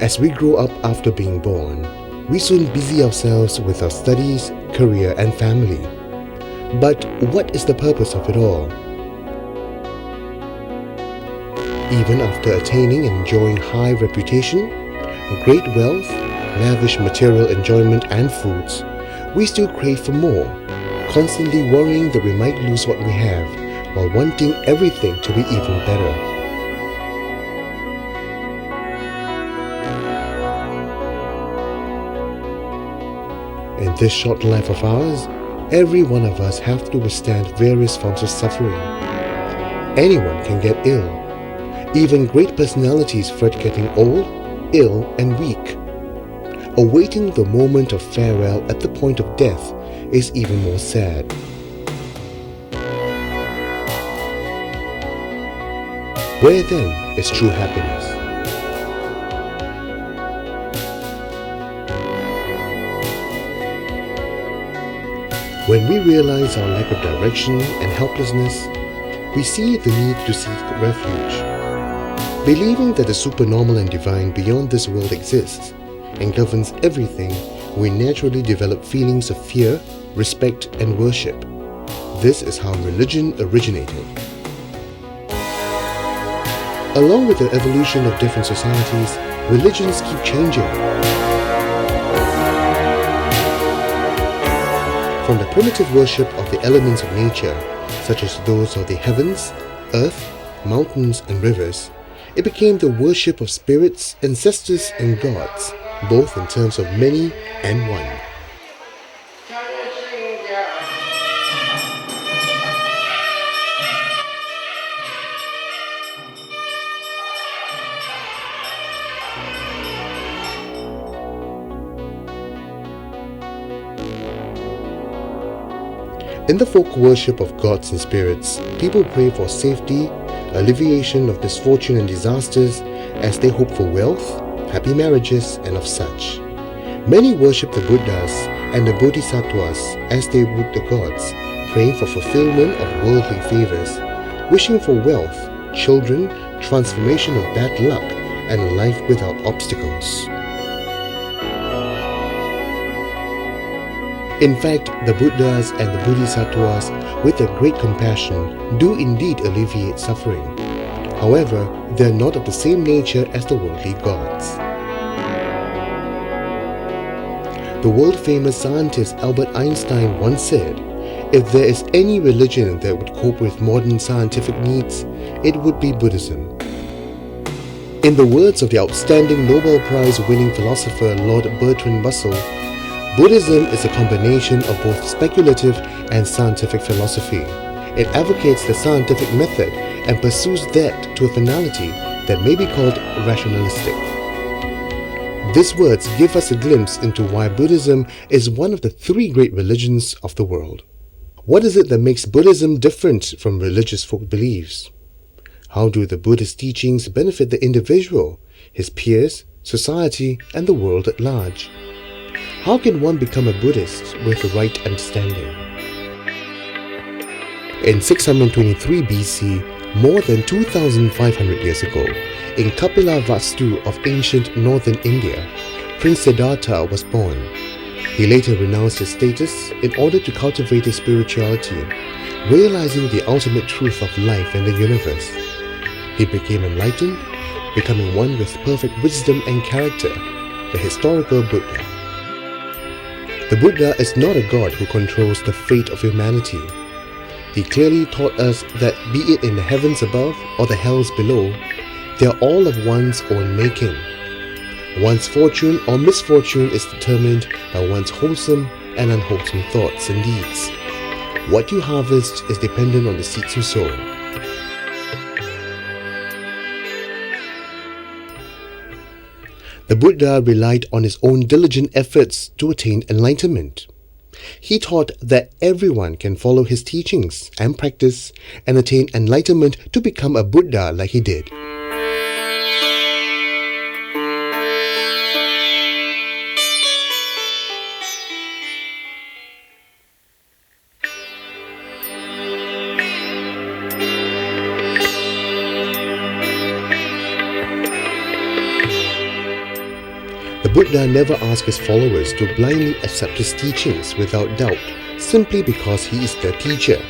As we grow up after being born, we soon busy ourselves with our studies, career and family. But what is the purpose of it all? Even after attaining and enjoying high reputation, great wealth, lavish material enjoyment and foods, we still crave for more, constantly worrying that we might lose what we have, while wanting everything to be even better. In this short life of ours, every one of us have to withstand various forms of suffering. Anyone can get ill. Even great personalities fret getting old, ill and weak. Awaiting the moment of farewell at the point of death is even more sad. Where then is true happiness? When we realize our lack of direction and helplessness, we see the need to seek refuge. Believing that the supernormal and divine beyond this world exists and governs everything, we naturally develop feelings of fear, respect, and worship. This is how religion originated. Along with the evolution of different societies, religions keep changing. From the primitive worship of the elements of nature, such as those of the heavens, earth, mountains, and rivers, it became the worship of spirits, ancestors, and gods, both in terms of many and one. In the folk worship of gods and spirits, people pray for safety, alleviation of misfortune and disasters, as they hope for wealth, happy marriages, and of such. Many worship the Buddhas and the Bodhisattvas as they would the gods, praying for fulfillment of worldly favors, wishing for wealth, children, transformation of bad luck, and a life without obstacles. In fact, the Buddhas and the Bodhisattvas, with their great compassion, do indeed alleviate suffering. However, they are not of the same nature as the worldly gods. The world-famous scientist Albert Einstein once said, "If there is any religion that would cope with modern scientific needs, it would be Buddhism." In the words of the outstanding Nobel Prize-winning philosopher Lord Bertrand Russell, Buddhism is a combination of both speculative and scientific philosophy. It advocates the scientific method and pursues that to a finality that may be called rationalistic. These words give us a glimpse into why Buddhism is one of the three great religions of the world. What is it that makes Buddhism different from religious folk beliefs? How do the Buddhist teachings benefit the individual, his peers, society, and the world at large? How can one become a Buddhist with the right understanding? In 623 BC, more than 2,500 years ago, in Kapilavastu of ancient northern India, Prince Siddhartha was born. He later renounced his status in order to cultivate his spirituality, realizing the ultimate truth of life and the universe. He became enlightened, becoming one with perfect wisdom and character, the historical Buddha. The Buddha is not a god who controls the fate of humanity. He clearly taught us that be it in the heavens above or the hells below, they are all of one's own making. One's fortune or misfortune is determined by one's wholesome and unwholesome thoughts and deeds. What you harvest is dependent on the seeds you sow. The Buddha relied on his own diligent efforts to attain enlightenment. He taught that everyone can follow his teachings and practice and attain enlightenment to become a Buddha like he did. Buddha never asked his followers to blindly accept his teachings without doubt, simply because he is their teacher.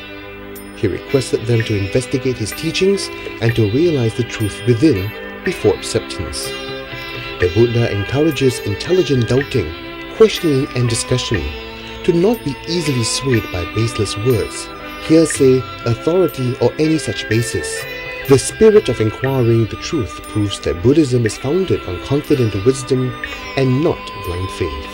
He requested them to investigate his teachings and to realize the truth within before acceptance. The Buddha encourages intelligent doubting, questioning and discussion, to not be easily swayed by baseless words, hearsay, authority or any such basis. The spirit of inquiring the truth proves that Buddhism is founded on confident wisdom and not blind faith.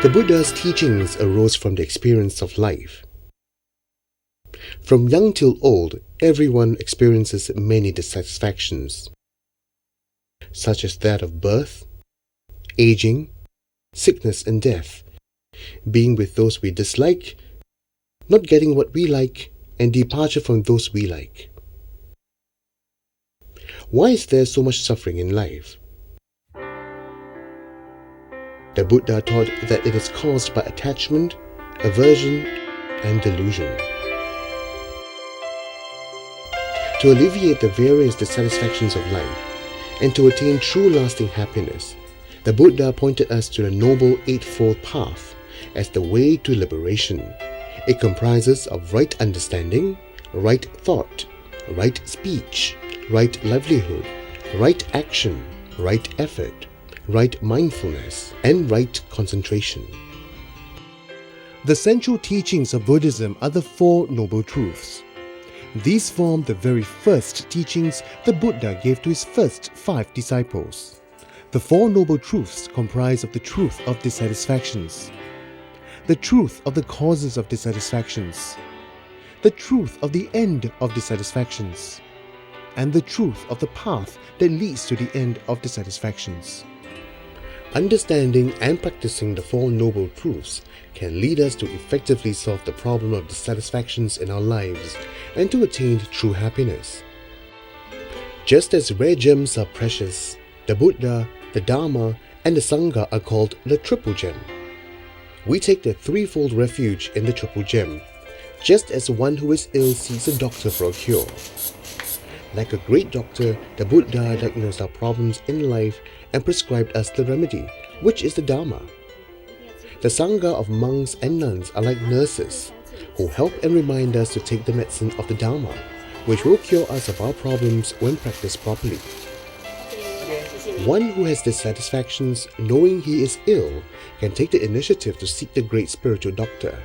The Buddha's teachings arose from the experience of life. From young till old, everyone experiences many dissatisfactions, such as that of birth, aging, sickness and death, being with those we dislike, not getting what we like, and departure from those we like. Why is there so much suffering in life? The Buddha taught that it is caused by attachment, aversion, and delusion. To alleviate the various dissatisfactions of life and to attain true lasting happiness, the Buddha pointed us to the Noble Eightfold Path as the way to liberation. It comprises of right understanding, right thought, right speech, right livelihood, right action, right effort, right mindfulness, and right concentration. The central teachings of Buddhism are the Four Noble Truths. These form the very first teachings the Buddha gave to his first 5 disciples. The Four Noble Truths comprise of the truth of dissatisfactions, the truth of the causes of dissatisfactions, the truth of the end of dissatisfactions, and the truth of the path that leads to the end of dissatisfactions. Understanding and practicing the Four Noble Truths can lead us to effectively solve the problem of dissatisfactions in our lives and to attain true happiness. Just as rare gems are precious, the Buddha, the Dharma, and the Sangha are called the Triple Gem. We take the threefold refuge in the Triple Gem, just as one who is ill seeks a doctor for a cure. Like a great doctor, the Buddha diagnosed our problems in life and prescribed us the remedy, which is the Dharma. The Sangha of monks and nuns are like nurses, who help and remind us to take the medicine of the Dharma, which will cure us of our problems when practiced properly. One who has dissatisfactions, knowing he is ill, can take the initiative to seek the great spiritual doctor,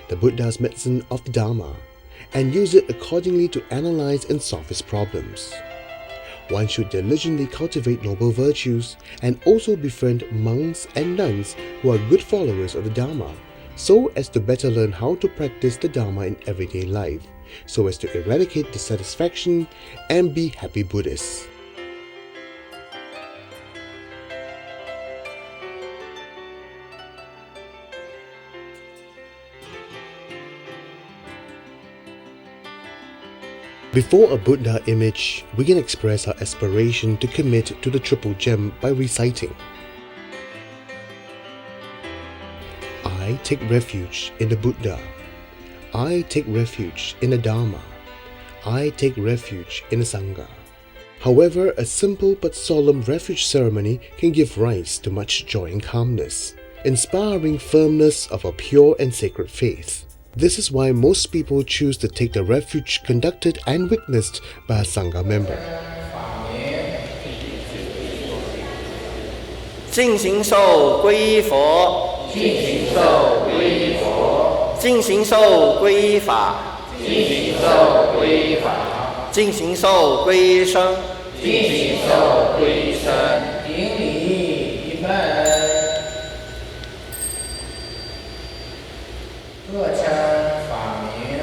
the Buddha's medicine of the Dharma, and use it accordingly to analyze and solve his problems. One should diligently cultivate noble virtues and also befriend monks and nuns who are good followers of the Dharma, so as to better learn how to practice the Dharma in everyday life, so as to eradicate dissatisfaction and be happy Buddhists. Before a Buddha image, we can express our aspiration to commit to the Triple Gem by reciting: I take refuge in the Buddha. I take refuge in the Dharma. I take refuge in the Sangha. However, a simple but solemn refuge ceremony can give rise to much joy and calmness, inspiring firmness of a pure and sacred faith. This is why most people choose to take the refuge conducted and witnessed by a Sangha member. 尽行受皈依佛，尽行受皈依佛，尽行受皈依法，尽行受皈依法，尽行受皈依僧，尽行受皈依僧，顶礼一门。 各称法名，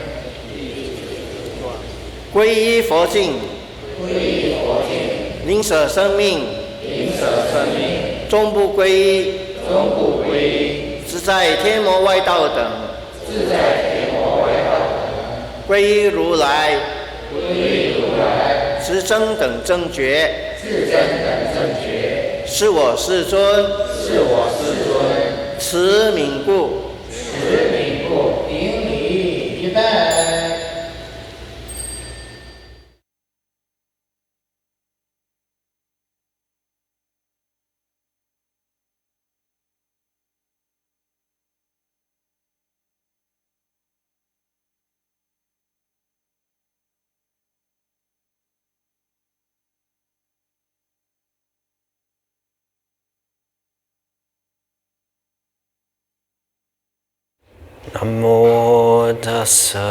皈依佛境，皈依佛境，宁舍生命，宁舍生命，终不皈依，终不皈依，自在天魔外道等，自在天魔外道等，皈依如来，皈依如来，自增等正觉，自增等正觉，是我世尊，是我世尊，持名故，持名故，顶礼一拜。Namo tassa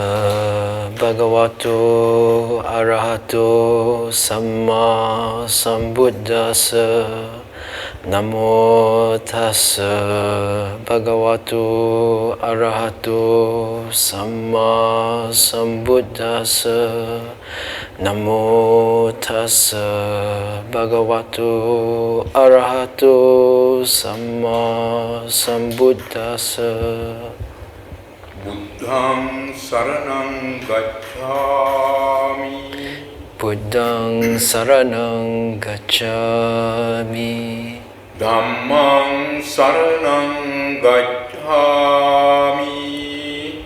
bhagavato arahato samma sambuddhassa. Namo tassa bhagavato arahato samma sambuddhassa. Namo tassa bhagavato arahato samma sambuddhassa. Buddhang saranang gacchami. Buddhang saranang gacchami. Dhammang saranang gacchami.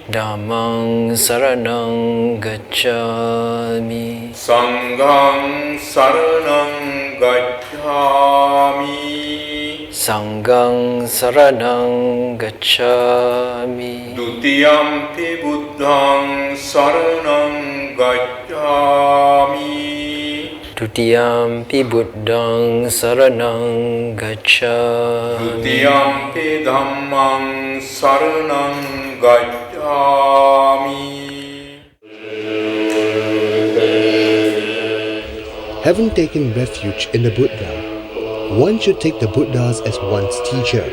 Dhammang saranang gacchami. Sanghang saranang gacchami. Sanghang saranang gacchami. Dutiyampi buddhang saranang gacchami. Dutiyampi buddhang saranang gacchami. Dutiyampi dhammang saranang gacchami. Having taken refuge in the Buddha, one should take the Buddhas as one's teacher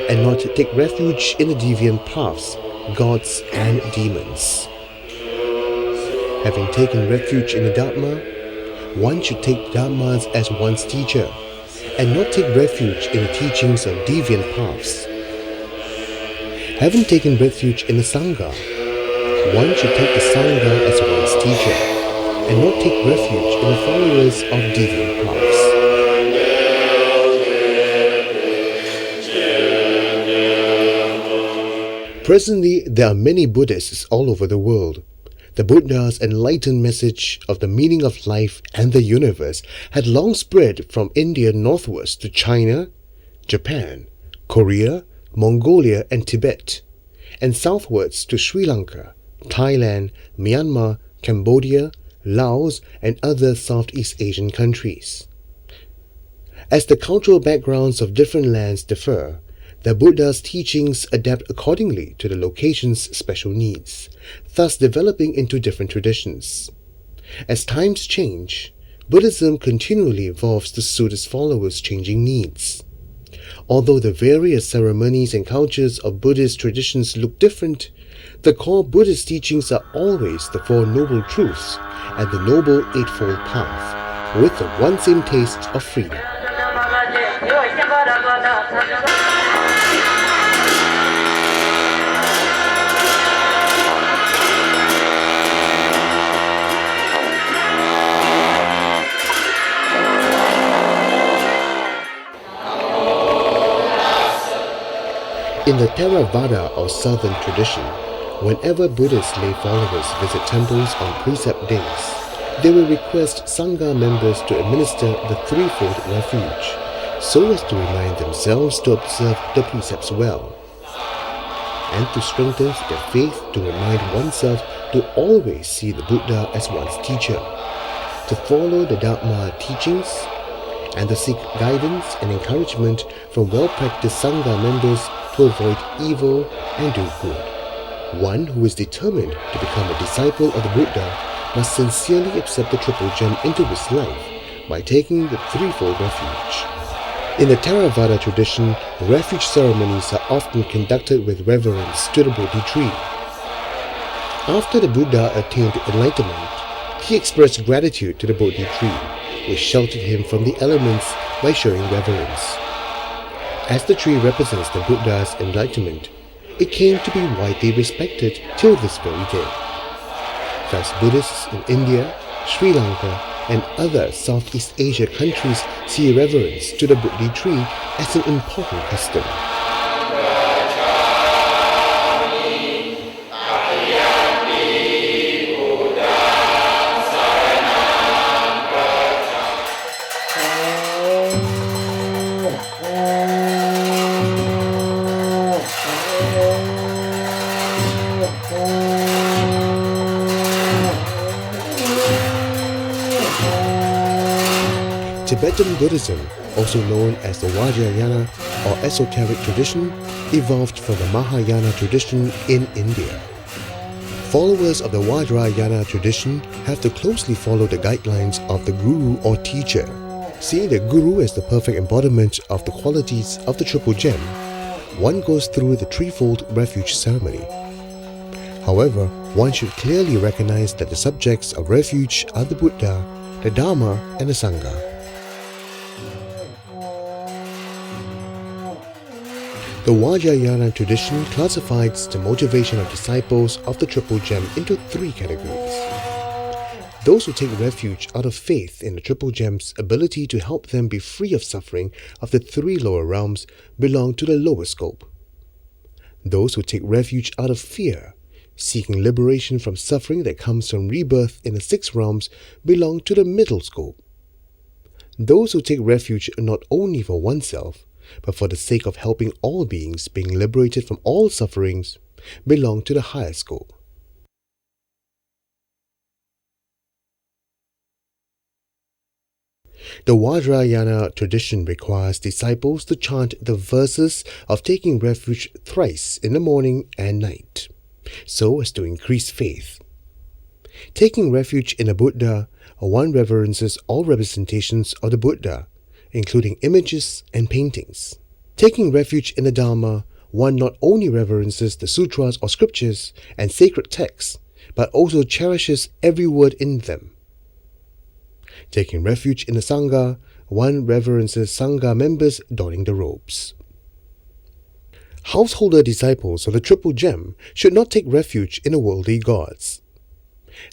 and not take refuge in the deviant paths, gods and demons. Having taken refuge in the Dharma, one should take Dharmas as one's teacher and not take refuge in the teachings of deviant paths. Having taken refuge in the Sangha, one should take the Sangha as one's teacher and not take refuge in the followers of deviant paths. Presently, there are many Buddhists all over the world. The Buddha's enlightened message of the meaning of life and the universe had long spread from India northwards to China, Japan, Korea, Mongolia and Tibet, and southwards to Sri Lanka, Thailand, Myanmar, Cambodia, Laos and other Southeast Asian countries. As the cultural backgrounds of different lands differ, the Buddha's teachings adapt accordingly to the location's special needs, thus developing into different traditions. As times change, Buddhism continually evolves to suit its followers' changing needs. Although the various ceremonies and cultures of Buddhist traditions look different, the core Buddhist teachings are always the Four Noble Truths and the Noble Eightfold Path, with the one same taste of freedom. In the Theravada or Southern tradition, whenever Buddhist lay followers visit temples on precept days, they will request Sangha members to administer the threefold refuge, so as to remind themselves to observe the precepts well, and to strengthen their faith to remind oneself to always see the Buddha as one's teacher, to follow the Dharma teachings, and to seek guidance and encouragement from well-practiced Sangha members to avoid evil and do good. One who is determined to become a disciple of the Buddha must sincerely accept the triple gem into his life by taking the threefold refuge. In the Theravada tradition, refuge ceremonies are often conducted with reverence to the Bodhi tree. After the Buddha attained enlightenment, he expressed gratitude to the Bodhi tree, which sheltered him from the elements by showing reverence. As the tree represents the Buddha's enlightenment, it came to be widely respected till this very day. Thus, Buddhists in India, Sri Lanka, and other Southeast Asia countries see reverence to the Bodhi tree as an important custom. Tibetan Buddhism, also known as the Vajrayana or esoteric tradition, evolved from the Mahayana tradition in India. Followers of the Vajrayana tradition have to closely follow the guidelines of the guru or teacher. Seeing the guru as the perfect embodiment of the qualities of the Triple Gem, one goes through the threefold refuge ceremony. However, one should clearly recognize that the subjects of refuge are the Buddha, the Dharma, and the Sangha. The Vajrayana tradition classifies the motivation of disciples of the Triple Gem into three categories. Those who take refuge out of faith in the Triple Gem's ability to help them be free of suffering of the three lower realms belong to the lower scope. Those who take refuge out of fear, seeking liberation from suffering that comes from rebirth in the six realms, belong to the middle scope. Those who take refuge not only for oneself, but for the sake of helping all beings being liberated from all sufferings, belong to the higher scope. The Vajrayana tradition requires disciples to chant the verses of taking refuge thrice in the morning and night, so as to increase faith. Taking refuge in a Buddha, one reverences all representations of the Buddha, including images and paintings. Taking refuge in the Dharma, one not only reverences the sutras or scriptures and sacred texts, but also cherishes every word in them. Taking refuge in the Sangha, one reverences Sangha members donning the robes. Householder disciples of the Triple Gem should not take refuge in the worldly gods.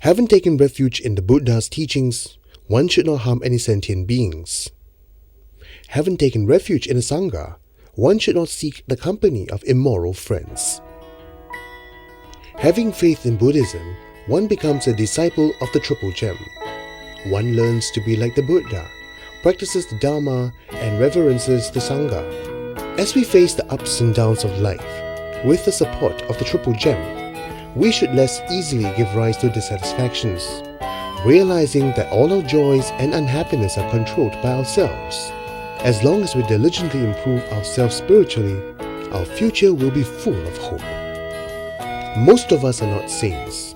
Having taken refuge in the Buddha's teachings, one should not harm any sentient beings. Having taken refuge in the Sangha, one should not seek the company of immoral friends. Having faith in Buddhism, one becomes a disciple of the Triple Gem. One learns to be like the Buddha, practices the Dharma, and reverences the Sangha. As we face the ups and downs of life, with the support of the Triple Gem, we should less easily give rise to dissatisfactions, realizing that all our joys and unhappiness are controlled by ourselves. As long as we diligently improve ourselves spiritually, our future will be full of hope. Most of us are not saints.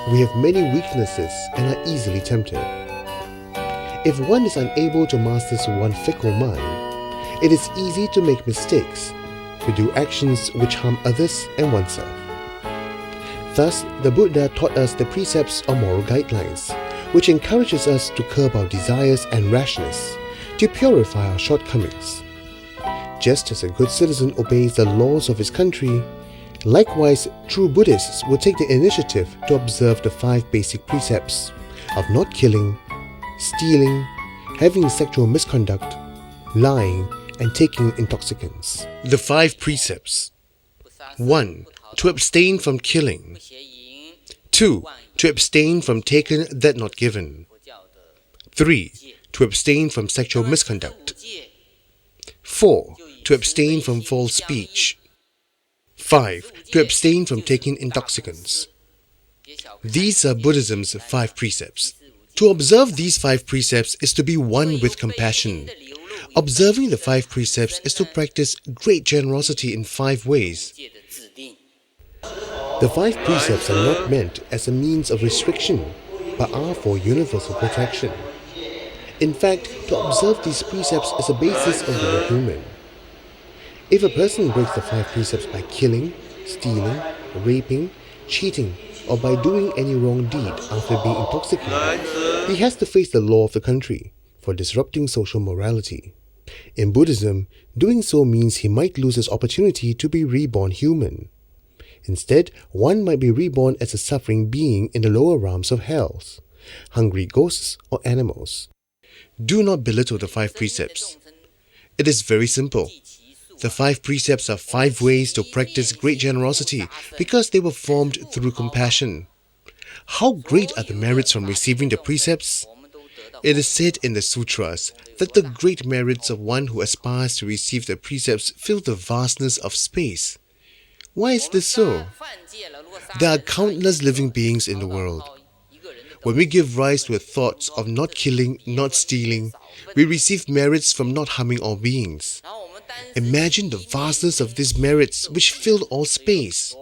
We have many weaknesses and are easily tempted. If one is unable to master one's fickle mind, it is easy to make mistakes, to do actions which harm others and oneself. Thus, the Buddha taught us the precepts or moral guidelines, which encourages us to curb our desires and rashness, to purify our shortcomings. Just as a good citizen obeys the laws of his country, likewise, true Buddhists will take the initiative to observe the 5 basic precepts of not killing, stealing, having sexual misconduct, lying, and taking intoxicants. The 5 precepts. 1. To abstain from killing. 2. To abstain from taken that not given. 3. To abstain from sexual misconduct. 4. To abstain from false speech. 5. To abstain from taking intoxicants. These are Buddhism's 5 precepts. To observe these 5 precepts is to be one with compassion. Observing the 5 precepts is to practice great generosity in 5 ways. The 5 precepts are not meant as a means of restriction, but are for universal protection. In fact, to observe these precepts is a basis of being human. If a person breaks the 5 precepts by killing, stealing, raping, cheating, or by doing any wrong deed after being intoxicated, he has to face the law of the country for disrupting social morality. In Buddhism, doing so means he might lose his opportunity to be reborn human. Instead, one might be reborn as a suffering being in the lower realms of hell, hungry ghosts, or animals. Do not belittle the 5 precepts. It is very simple. The 5 precepts are 5 ways to practice great generosity because they were formed through compassion. How great are the merits from receiving the precepts? It is said in the sutras that the great merits of one who aspires to receive the precepts fill the vastness of space. Why is this so? There are countless living beings in the world. When we give rise to the thoughts of not killing, not stealing, we receive merits from not harming all beings. Imagine the vastness of these merits which fill all space.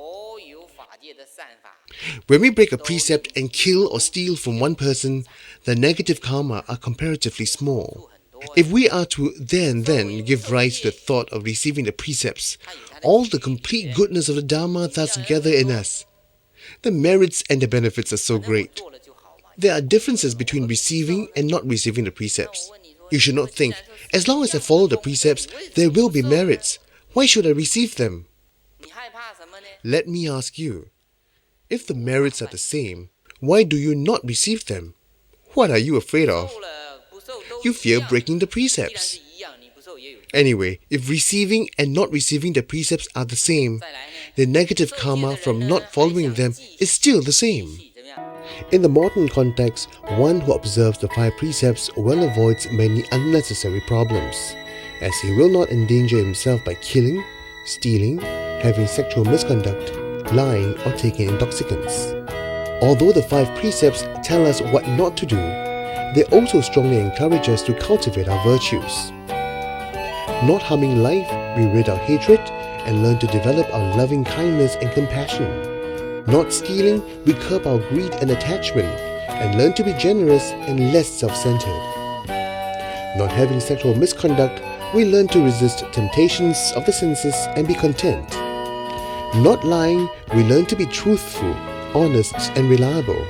When we break a precept and kill or steal from one person, the negative karma are comparatively small. If we are to then give rise to the thought of receiving the precepts, all the complete goodness of the Dharma thus gather in us. The merits and the benefits are so great. There are differences between receiving and not receiving the precepts. You should not think, as long as I follow the precepts, there will be merits. Why should I receive them? Let me ask you, if the merits are the same, why do you not receive them? What are you afraid of? You fear breaking the precepts. Anyway, if receiving and not receiving the precepts are the same, the negative karma from not following them is still the same. In the modern context, one who observes the 5 precepts well avoids many unnecessary problems, as he will not endanger himself by killing, stealing, having sexual misconduct, lying, or taking intoxicants. Although the 5 precepts tell us what not to do, they also strongly encourage us to cultivate our virtues. Not harming life, we rid our hatred and learn to develop our loving kindness and compassion. Not stealing, we curb our greed and attachment and learn to be generous and less self-centered. Not having sexual misconduct, we learn to resist temptations of the senses and be content. Not lying, we learn to be truthful, honest, and reliable.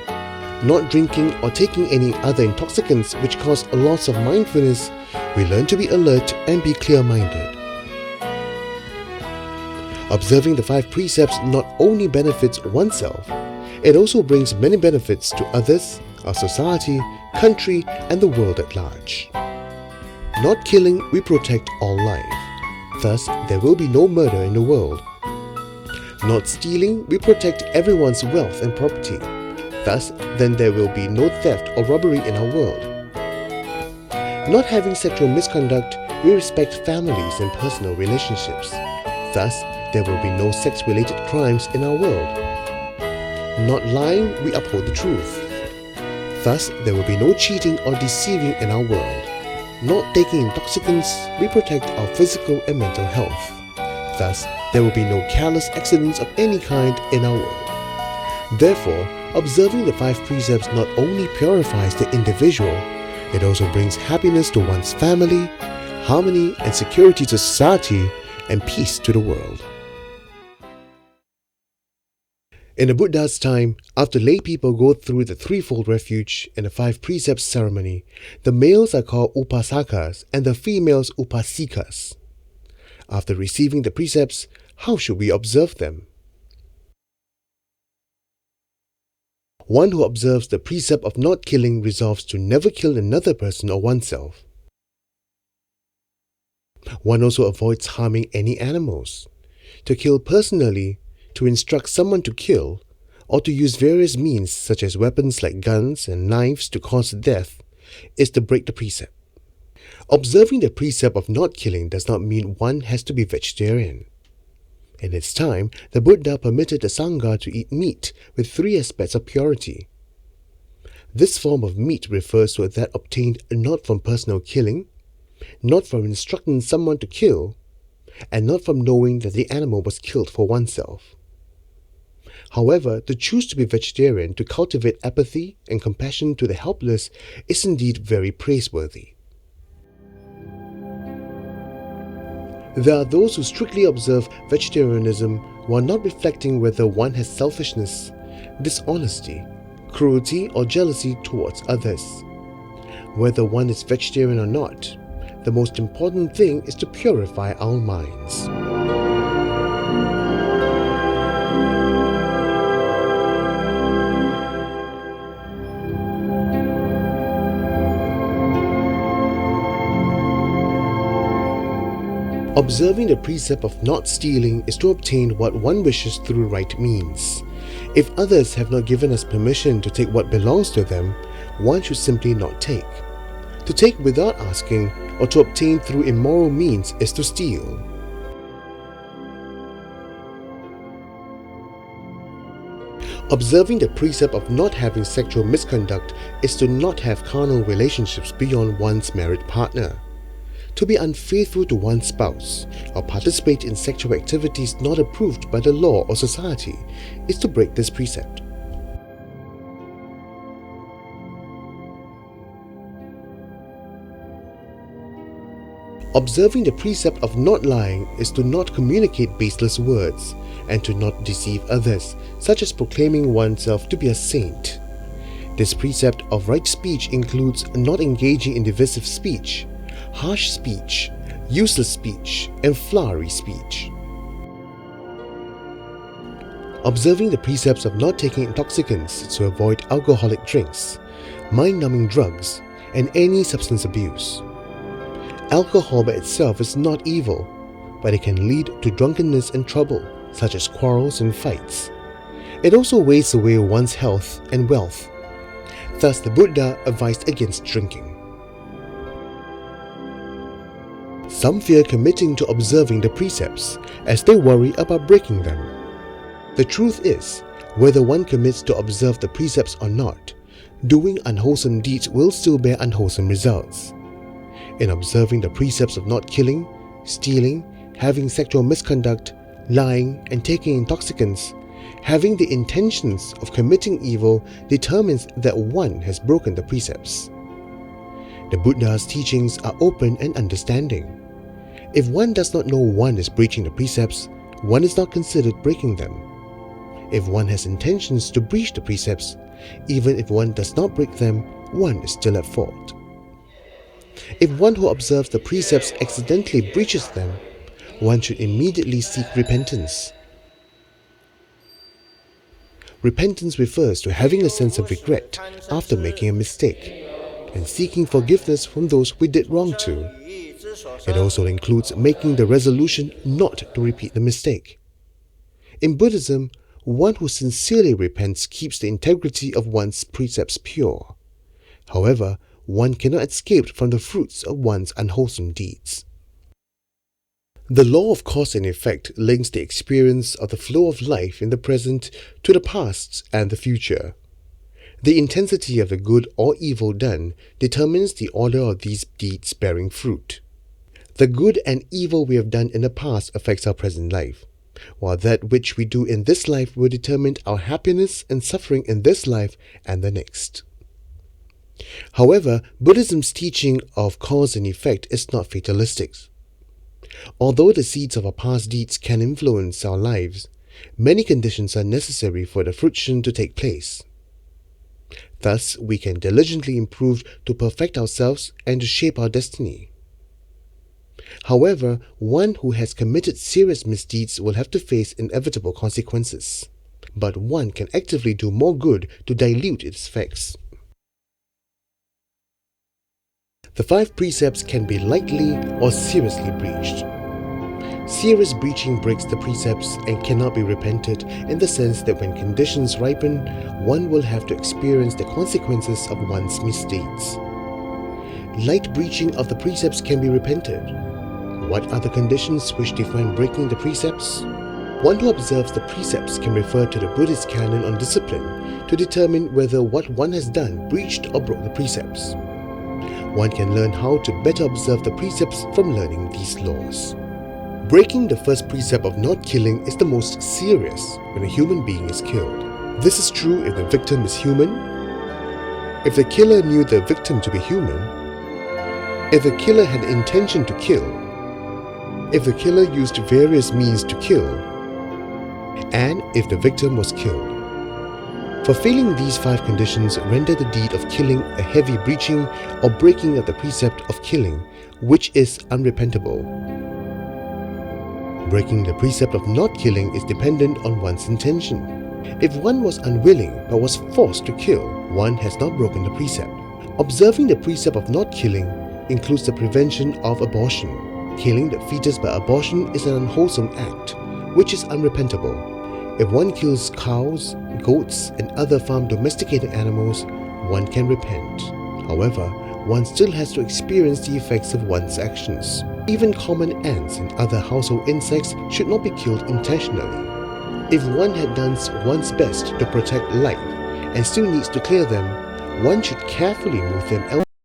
Not drinking or taking any other intoxicants which cause a loss of mindfulness, we learn to be alert and be clear-minded. Observing the 5 precepts not only benefits oneself, it also brings many benefits to others, our society, country, and the world at large. Not killing, we protect all life. Thus, there will be no murder in the world. Not stealing, we protect everyone's wealth and property. Thus, then there will be no theft or robbery in our world. Not having sexual misconduct, we respect families and personal relationships. Thus, there will be no sex-related crimes in our world. Not lying, we uphold the truth. Thus, there will be no cheating or deceiving in our world. Not taking intoxicants, we protect our physical and mental health. Thus, there will be no careless accidents of any kind in our world. Therefore, observing the 5 precepts not only purifies the individual, it also brings happiness to one's family, harmony and security to society, and peace to the world. In the Buddha's time, after lay people go through the threefold refuge and the 5 precepts ceremony, the males are called upasakas and the females upasikas. After receiving the precepts, how should we observe them? One who observes the precept of not killing resolves to never kill another person or oneself. One also avoids harming any animals. To kill personally, to instruct someone to kill, or to use various means such as weapons like guns and knives to cause death, is to break the precept. Observing the precept of not killing does not mean one has to be vegetarian. In its time, the Buddha permitted the Sangha to eat meat with 3 aspects of purity. This form of meat refers to that obtained not from personal killing, not from instructing someone to kill, and not from knowing that the animal was killed for oneself. However, to choose to be vegetarian to cultivate apathy and compassion to the helpless is indeed very praiseworthy. There are those who strictly observe vegetarianism while not reflecting whether one has selfishness, dishonesty, cruelty, or jealousy towards others. Whether one is vegetarian or not, the most important thing is to purify our minds. Observing the precept of not stealing is to obtain what one wishes through right means. If others have not given us permission to take what belongs to them, one should simply not take. To take without asking or to obtain through immoral means is to steal. Observing the precept of not having sexual misconduct is to not have carnal relationships beyond one's married partner. To be unfaithful to one's spouse or participate in sexual activities not approved by the law or society is to break this precept. Observing the precept of not lying is to not communicate baseless words and to not deceive others, such as proclaiming oneself to be a saint. This precept of right speech includes not engaging in divisive speech, harsh speech, useless speech, and flowery speech. Observing the precepts of not taking intoxicants to avoid alcoholic drinks, mind-numbing drugs, and any substance abuse. Alcohol by itself is not evil, but it can lead to drunkenness and trouble, such as quarrels and fights. It also wastes away one's health and wealth. Thus, the Buddha advised against drinking. Some fear committing to observing the precepts as they worry about breaking them. The truth is, whether one commits to observe the precepts or not, doing unwholesome deeds will still bear unwholesome results. In observing the precepts of not killing, stealing, having sexual misconduct, lying, and taking intoxicants, having the intentions of committing evil determines that one has broken the precepts. The Buddha's teachings are open and understanding. If one does not know one is breaching the precepts, one is not considered breaking them. If one has intentions to breach the precepts, even if one does not break them, one is still at fault. If one who observes the precepts accidentally breaches them, one should immediately seek repentance. Repentance refers to having a sense of regret after making a mistake and seeking forgiveness from those we did wrong to. It also includes making the resolution not to repeat the mistake. In Buddhism, one who sincerely repents keeps the integrity of one's precepts pure. However, one cannot escape from the fruits of one's unwholesome deeds. The law of cause and effect links the experience of the flow of life in the present to the past and the future. The intensity of the good or evil done determines the order of these deeds bearing fruit. The good and evil we have done in the past affects our present life, while that which we do in this life will determine our happiness and suffering in this life and the next. However, Buddhism's teaching of cause and effect is not fatalistic. Although the seeds of our past deeds can influence our lives, many conditions are necessary for the fruition to take place. Thus, we can diligently improve to perfect ourselves and to shape our destiny. However, one who has committed serious misdeeds will have to face inevitable consequences, but one can actively do more good to dilute its effects. The 5 precepts can be lightly or seriously breached. Serious breaching breaks the precepts and cannot be repented in the sense that when conditions ripen, one will have to experience the consequences of one's misdeeds. Light breaching of the precepts can be repented. What are the conditions which define breaking the precepts? One who observes the precepts can refer to the Buddhist canon on discipline to determine whether what one has done breached or broke the precepts. One can learn how to better observe the precepts from learning these laws. Breaking the first precept of not killing is the most serious when a human being is killed. This is true if the victim is human, if the killer knew the victim to be human, if the killer had intention to kill, if the killer used various means to kill, and if the victim was killed. Fulfilling these 5 conditions render the deed of killing a heavy breaching or breaking of the precept of killing, which is unrepentable. Breaking the precept of not killing is dependent on one's intention. If one was unwilling but was forced to kill, one has not broken the precept. Observing the precept of not killing includes the prevention of abortion. Killing the fetus by abortion is an unwholesome act, which is unrepentable. If one kills cows, goats, and other farm domesticated animals, one can repent. However, one still has to experience the effects of one's actions. Even common ants and other household insects should not be killed intentionally. If one had done one's best to protect life and still needs to clear them, one should carefully move them elsewhere.